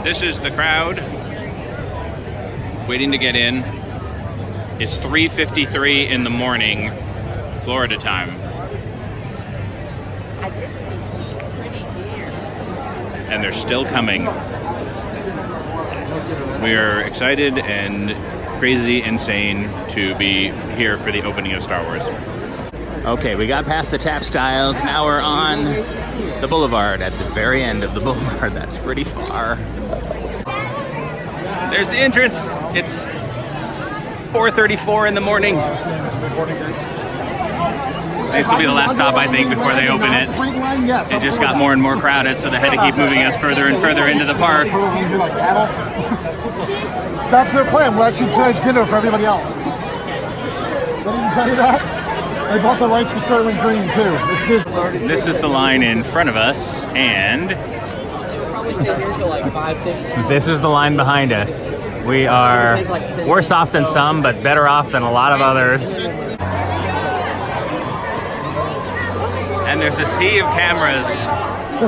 This is the crowd waiting to get in. It's 3:53 in the morning, Florida time. And they're still coming. We are excited and crazy insane to be here for the opening of Star Wars. Okay, we got past the tap styles. Now we're on the boulevard, at the very end of the boulevard. That's pretty far. There's the entrance. It's 4:34 in the morning. This will be the last stop, I think, before they open it. It just got more and more crowded, so they had to keep moving us further and further into the park. That's their plan. We're actually tonight's dinner for everybody else. They didn't tell you that? They bought the rights to Sterling Green, too. It's Disney. This is the line in front of us, and this is the line behind us. We are worse off than some, but better off than a lot of others. And there's a sea of cameras,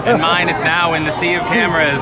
and mine is now in the sea of cameras.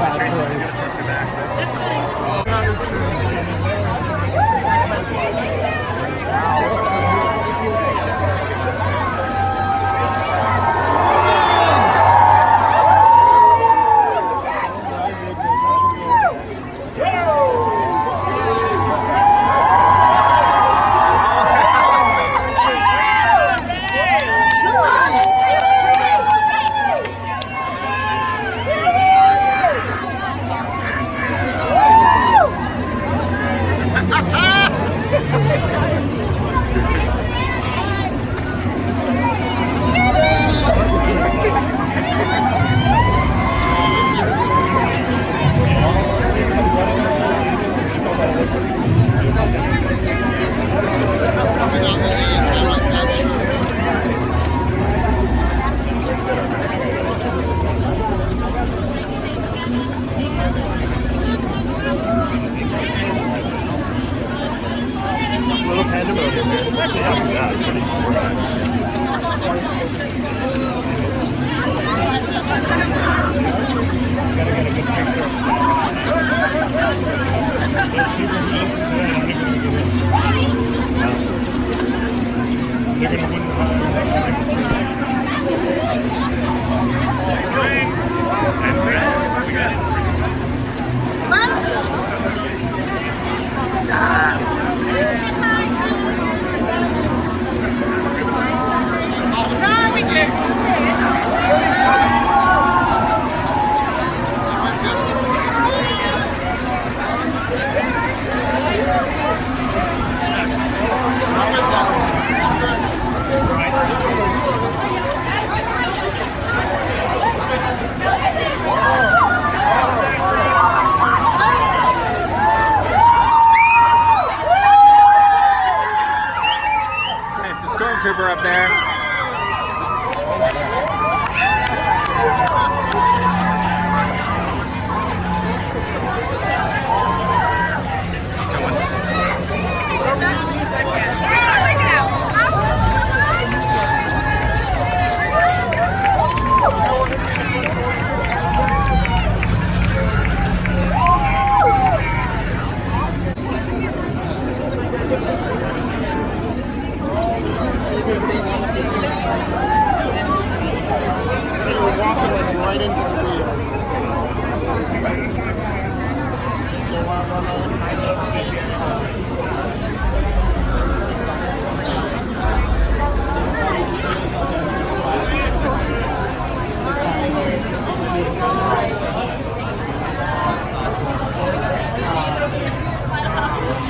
Stormtrooper up there.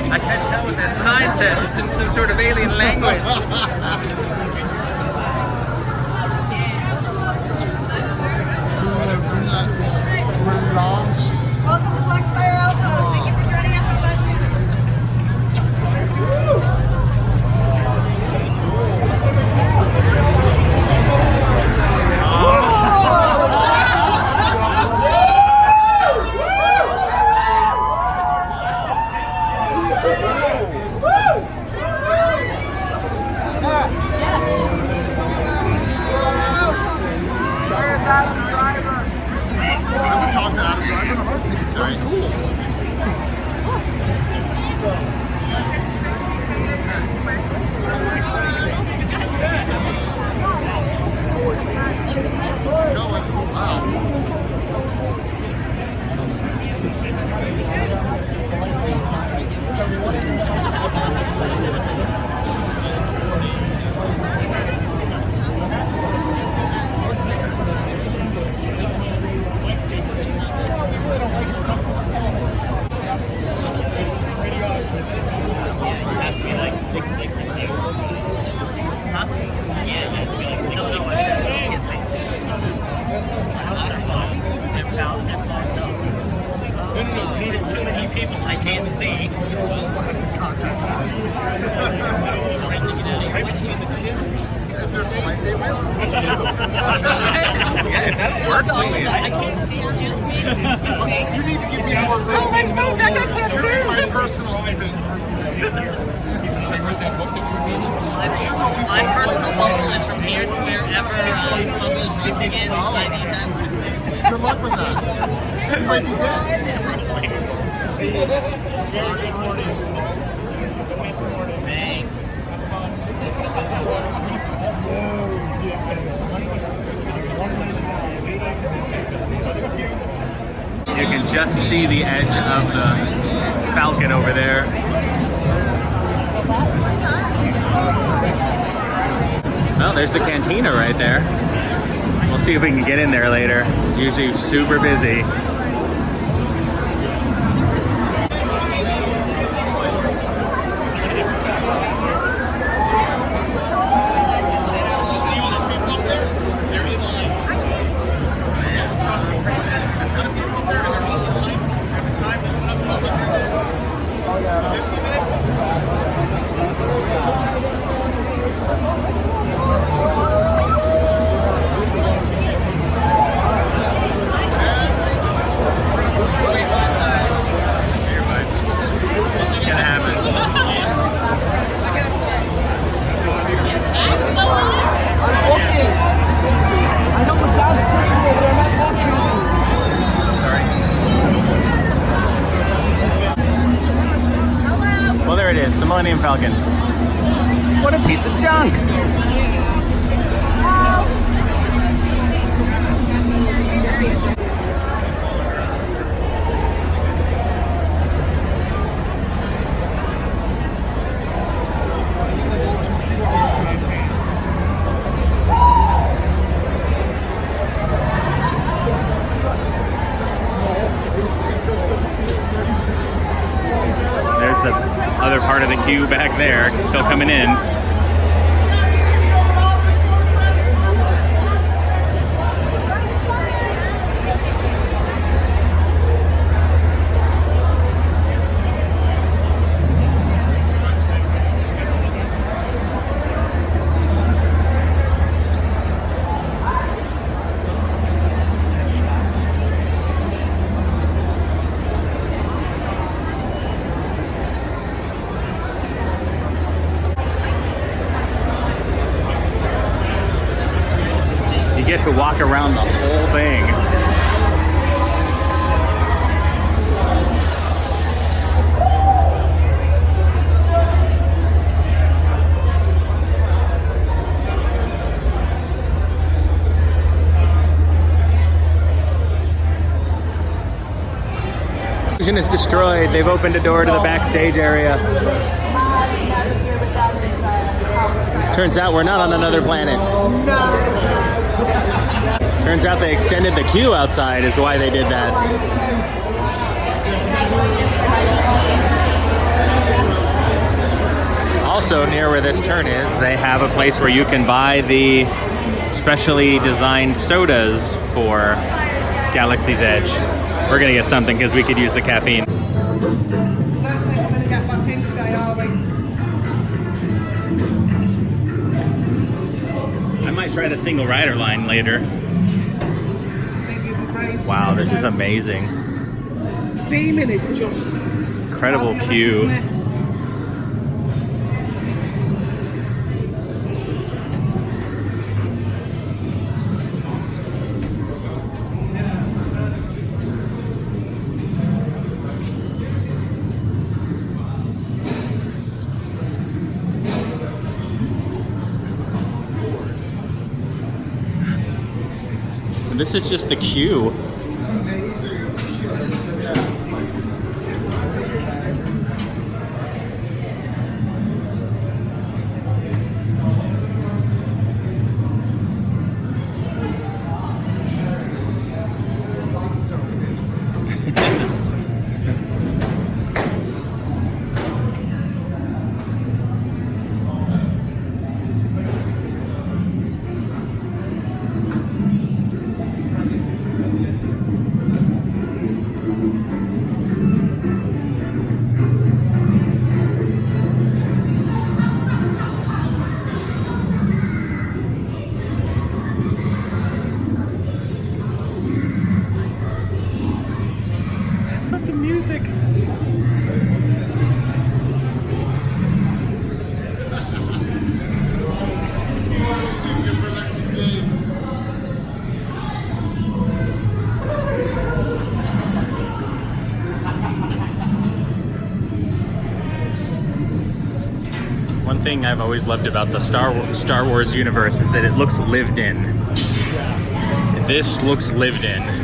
I can't tell what that sign says. It's in some sort of alien language. Welcome to Black Spire Outpost. Thank you for joining us on Where's Adam Driver? haven't talked to Adam Driver in a heartbeat. It's very cool. There's too many people I can't see. Right between the chins. Yeah, if that'll work, I can't see. Excuse me. Excuse me. You need to give me more Oh, my phone back, I can't see. my personal space. My personal bubble is from here to wherever Smugglers Run begins. I need that. Good luck with that. You might be dead. Thanks. You can just see the edge of the Falcon over there. Well, there's the cantina right there. We'll see if we can get in there later. It's usually super busy. Well, there it is, the Millennium Falcon. What a piece of junk! There's the other part of the queue back there, still coming in. You get to walk around the whole thing. Vision is destroyed. They've opened a door to the backstage area. Turns out we're not on another planet. Turns out they extended the queue outside is why they did that. Also near where this turn is, they have a place where you can buy the specially designed sodas for Galaxy's Edge. We're gonna get something because we could use the caffeine. I might try the single rider line later. Wow, this is amazing. Theming is just incredible queue. this is just the queue. The music. One thing I've always loved about the Star Wars universe is that it looks lived in. This looks lived in.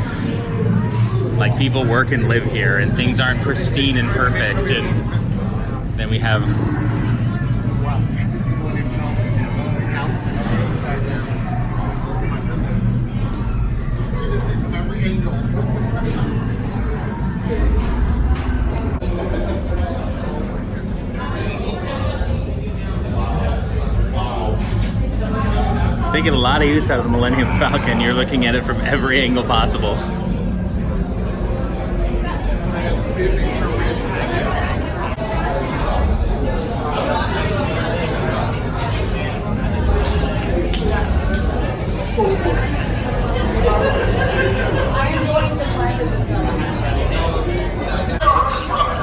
Like people work and live here, and things aren't pristine and perfect. And then we have they get a lot of use out of the Millennium Falcon. You're looking at it from every angle possible.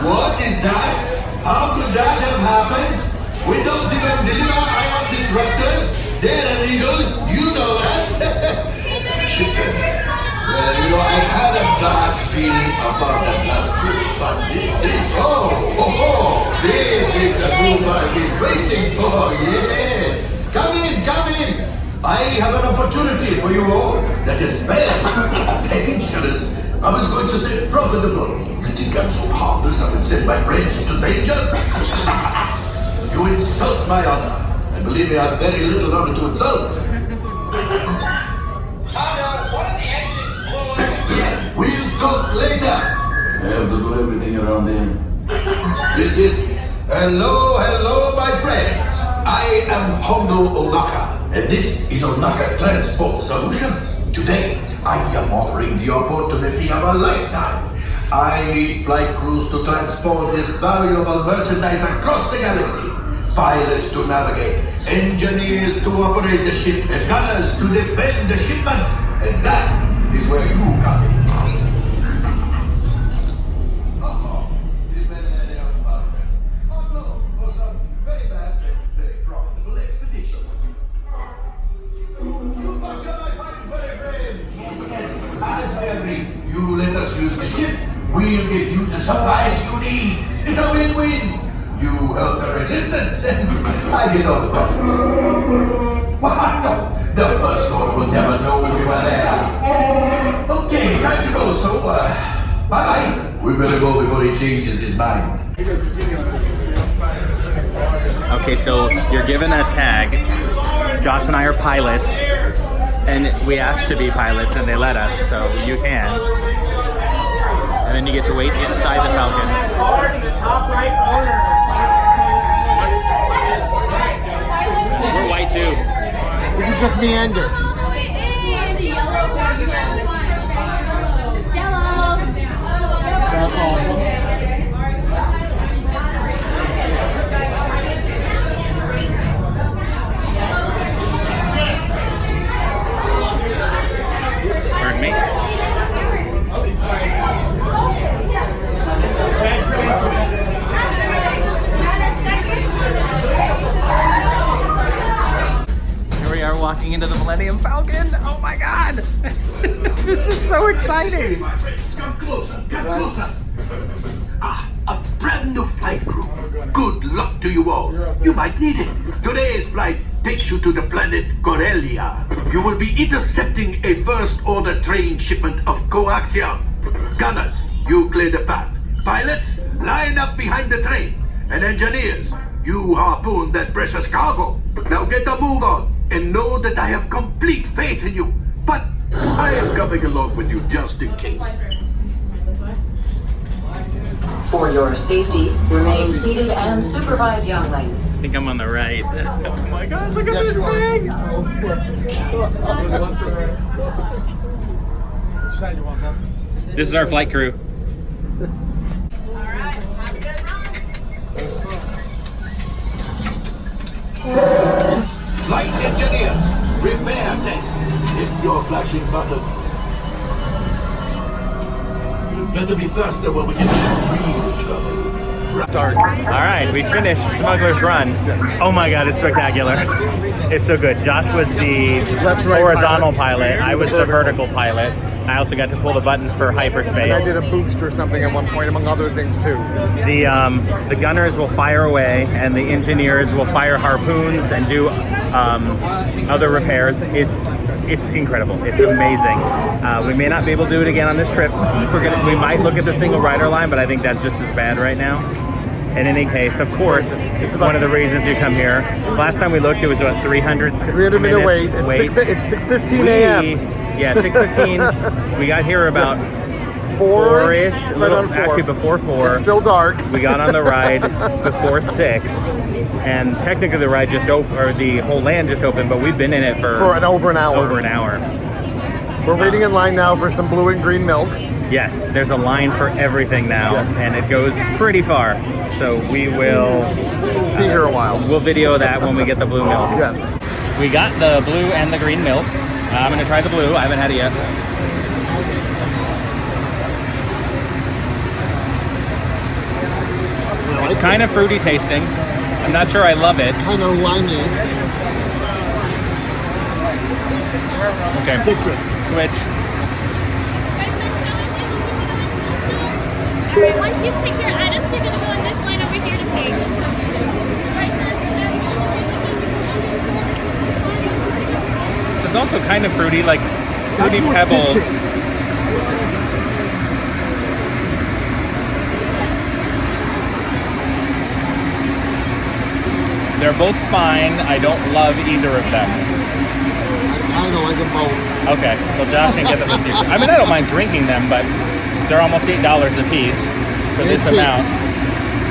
What is that? How could that have happened? We don't even deliver ion disruptors. They're illegal. You know that. Chicken. Well, you know, I had a bad feeling about that last group, but this, this is the group I've been waiting for. Yes. Come in. I have an opportunity for you all that is very dangerous. I was going to say profitable. You think I'm so harmless I would send my brains into danger? You insult my honor. And believe me, I have very little honor to insult. Ronto, one of the engines blew up again. We'll talk later. I have to do everything around here. This is... Hello, my friends. I am Hondo Onaka, and this is Onaka Transport Solutions. Today, I am offering the opportunity of a lifetime. I need flight crews to transport this valuable merchandise across the galaxy. Pilots to navigate, engineers to operate the ship, and gunners to defend the shipments. And that is where you come in. You let us use the ship, we'll get you the supplies you need. It's a win-win. You help the resistance, and I get all the profits. What? No, the first order will never know we were there. Okay, time to go, so, bye-bye. We better go before he changes his mind. Okay, so you're given a tag. Josh and I are pilots, and we asked to be pilots, and they let us, so you can. And then you get to wait inside the Falcon. The top right corner. We're white too. We can just meander. That's all. Pardon me? Here we are walking into the Millennium Falcon. Oh my god! This is so exciting! My friends, come closer. Ah, a brand new flight crew. Good luck to you all. You might need it. Today's flight takes you to the planet Corellia. You will be intercepting a first-order train shipment of coaxium. Gunners, you clear the path. Pilots, line up behind the train. And engineers, you harpoon that precious cargo. Now get a move on, and know that I have complete faith in you. But I am coming along with you just in case. For your safety, remain seated and supervise younglings. I think I'm on the right. Oh my god, look at this thing! This is our flight crew. Flight engineers, repair test. Hit your flashing button. Better be faster when we get into real trouble. Alright, we finished Smugglers Run. Oh my god, it's spectacular. It's so good. Josh was the horizontal pilot. I was the vertical pilot. I also got to pull the button for hyperspace. I did a boost or something at one point, among other things too. The gunners will fire away, and the engineers will fire harpoons and do other repairs. It's incredible. It's amazing. We may not be able to do it again on this trip. We might look at the single rider line, but I think that's just as bad right now. In any case, of course, it's one of the reasons you come here. Last time we looked, it was about 300 minute wait. It's 6:15 a.m. Yeah, 6:15. We got here about 4-ish, actually before 4. It's still dark. We got on the ride before 6, and technically the ride just opened, or the whole land just opened, but we've been in it for over an hour. We're waiting in line now for some blue and green milk. Yes, there's a line for everything now, and it goes pretty far. So we will be here a while. We'll video that when we get the blue milk. Yes. We got the blue and the green milk. I'm gonna try the blue. I haven't had it yet. It's kind of fruity tasting. I'm not sure I love it. Kind of limey. Okay. Switch. Alright, once you pick your items, you're gonna go in this line over here to pay. Just so It's also kind of fruity, like fruity pebbles. They're both fine. I don't love either of them. I don't like them both. Okay, so Josh can get them with you. I mean, I don't mind drinking them, but they're almost $8 a piece for this amount.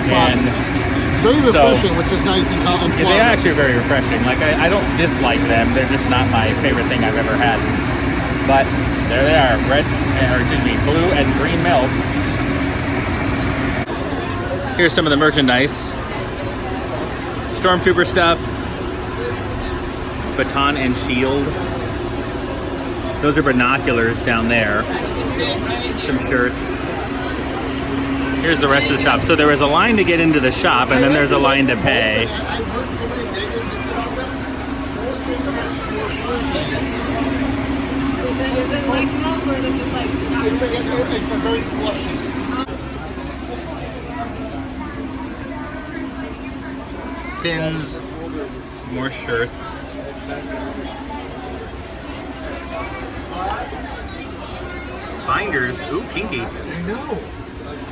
And very refreshing, which is nice and hot and yeah, they are actually very refreshing. Like, I don't dislike them. They're just not my favorite thing I've ever had. But there they are, blue and green milk. Here's some of the merchandise. Stormtrooper stuff. Baton and shield. Those are binoculars down there. Some shirts. Here's the rest of the shop. So there was a line to get into the shop, and then there's a line to pay. is it like milk or is it just like It's a very slushy. Pins, more shirts. Binders, ooh, kinky. I know.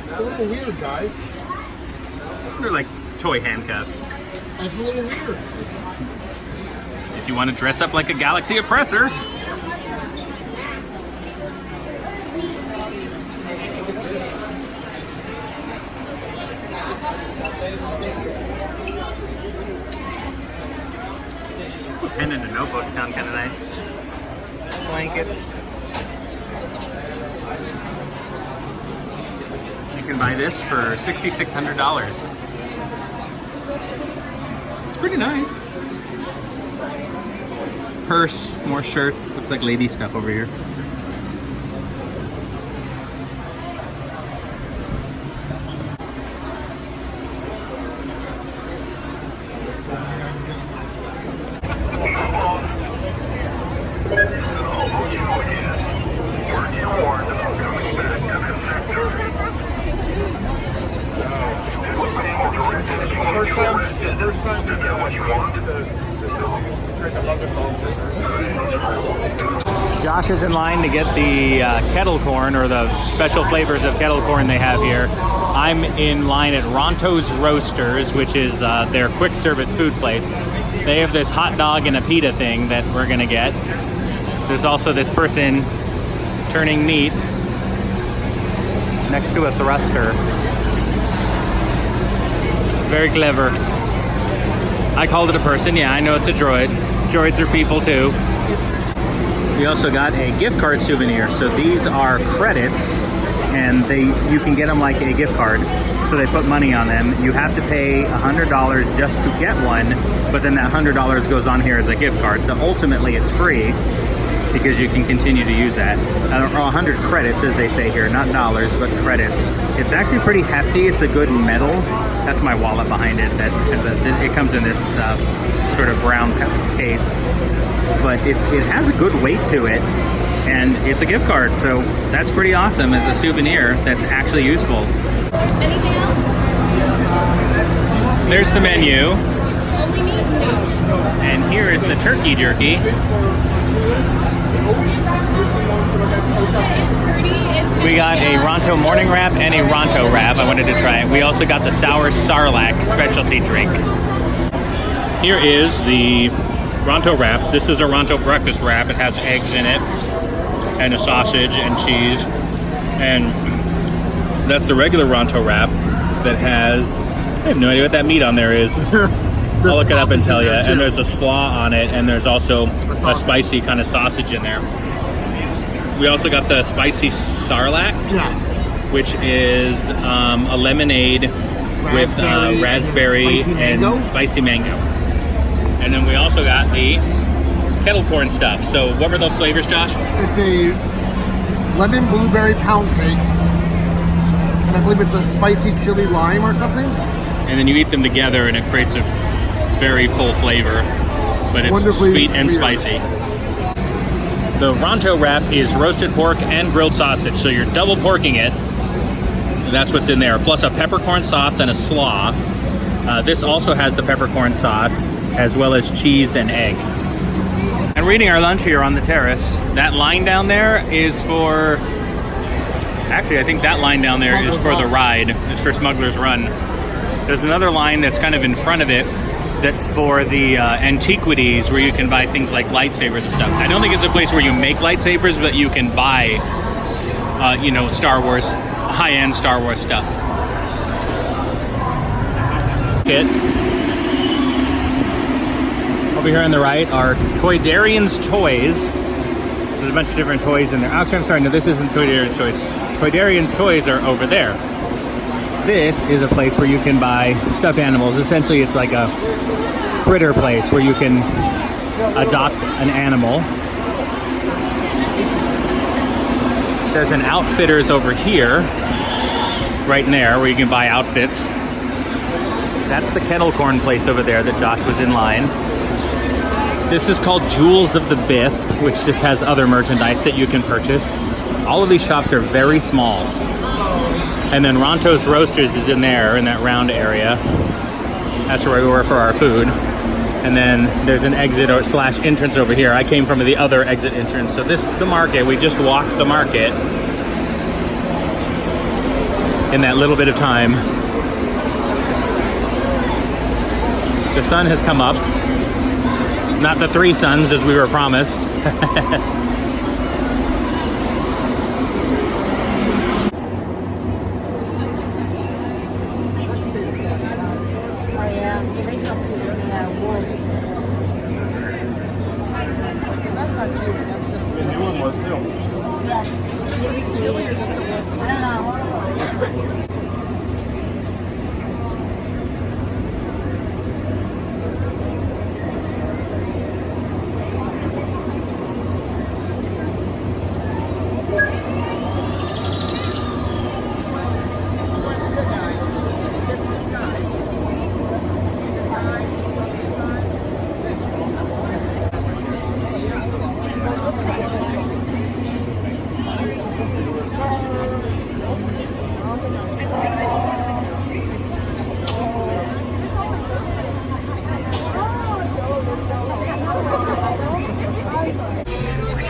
It's a little weird, guys. They're like toy handcuffs. It's a little weird. If you want to dress up like a Galaxy oppressor. Pen and a notebook sound kind of nice. Blankets. You can buy this for $6,600. It's pretty nice. Purse, more shirts. Looks like lady stuff over here. first time we get what you want. Josh is in line to get the kettle corn, or the special flavors of kettle corn they have here. I'm in line at Ronto's Roasters, which is their quick service food place. They have this hot dog and a pita thing that we're gonna get. There's also this person turning meat next to a thruster. Very clever. I called it a person. Yeah, I know it's a droid. Droids are people too. We also got a gift card souvenir. So these are credits, and you can get them like a gift card. So they put money on them. You have to pay $100 just to get one, but then that $100 goes on here as a gift card. So ultimately it's free because you can continue to use that. Or 100 credits, as they say here, not dollars, but credits. It's actually pretty hefty. It's a good metal. That's my wallet behind it. It comes in this sort of brown case, but it has a good weight to it, and it's a gift card, so that's pretty awesome as a souvenir that's actually useful. Anything else? There's the menu, Only meat? No. and here is the turkey jerky. It's pretty. We got a Ronto morning wrap and a Ronto wrap. I wanted to try it. We also got the sour sarlacc specialty drink. Here is the Ronto wrap. This is a Ronto breakfast wrap. It has eggs in it and a sausage and cheese. And that's the regular Ronto wrap that has, I have no idea what that meat on there is. I'll look it up and tell you. And there's a slaw on it, and there's also a spicy kind of sausage in there. We also got the spicy sarlacc, which is a lemonade with raspberry and spicy mango. And then we also got the kettle corn stuff. So what were those flavors, Josh? It's a lemon blueberry pound cake, and I believe it's a spicy chili lime or something. And then you eat them together, and it creates a very full flavor, but it's Wonderfully sweet and weird. spicy. The Ronto wrap is roasted pork and grilled sausage, so you're double porking it. That's what's in there, plus a peppercorn sauce and a slaw. This also has the peppercorn sauce, as well as cheese and egg. And we're eating our lunch here on the terrace. That line down there is for... Actually, I think that line down there is for the ride. It's for Smugglers Run. There's another line that's kind of in front of it that's for the antiquities, where you can buy things like lightsabers and stuff. I don't think it's a place where you make lightsabers, but you can buy, Star Wars, high-end Star Wars stuff. Over here on the right are Toydarian's Toys. There's a bunch of different toys in there. Actually, I'm sorry, no, this isn't Toydarian's Toys. Toydarian's Toys are over there. This is a place where you can buy stuffed animals. Essentially, it's like a critter place where you can adopt an animal. There's an Outfitters over here, right in there, where you can buy outfits. That's the kettle corn place over there that Josh was in line. This is called Jewels of the Bith, which just has other merchandise that you can purchase. All of these shops are very small. And then Ronto's Roasters is in there, in that round area. That's where we were for our food. And then there's an exit or slash entrance over here. I came from the other exit entrance. So this is the market. We just walked the market in that little bit of time. The sun has come up. Not the 3 suns as we were promised.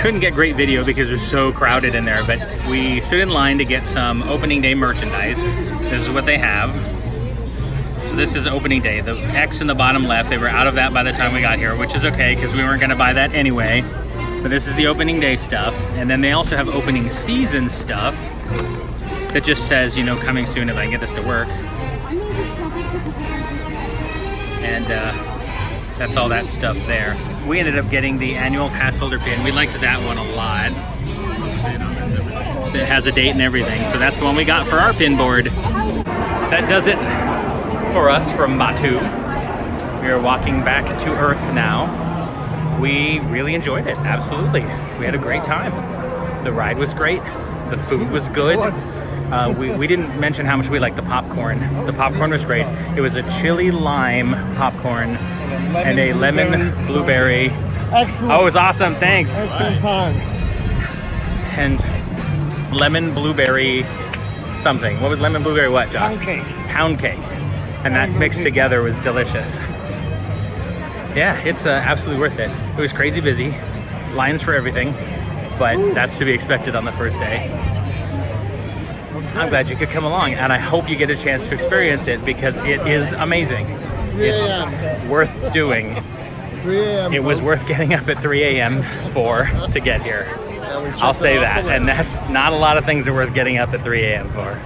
couldn't get great video because it was so crowded in there, but we stood in line to get some opening day merchandise. This is what they have. So this is opening day. The X in the bottom left, they were out of that by the time we got here, which is okay because we weren't going to buy that anyway. But this is the opening day stuff. And then they also have opening season stuff that just says, you know, coming soon if I can get this to work. And that's all that stuff there. We ended up getting the annual pass holder pin. We liked that one a lot. So it has a date and everything. So that's the one we got for our pin board. That does it for us from Batu. We are walking back to Earth now. We really enjoyed it, absolutely. We had a great time. The ride was great. The food was good. We didn't mention how much we liked the popcorn. The popcorn was great. It was a chili lime popcorn and a lemon blueberry. Excellent. Oh, it was awesome, thanks. Excellent time. And lemon blueberry something. What was lemon blueberry what, Josh? Pound cake. Pound cake. And that mixed together was delicious. Yeah, it's absolutely worth it. It was crazy busy, lines for everything, but that's to be expected on the first day. I'm glad you could come along, and I hope you get a chance to experience it because it is amazing. It's worth doing. 3 a.m. It was worth getting up at 3 a.m. for to get here. I'll say that, and that's not a lot of things are worth getting up at 3 a.m. for.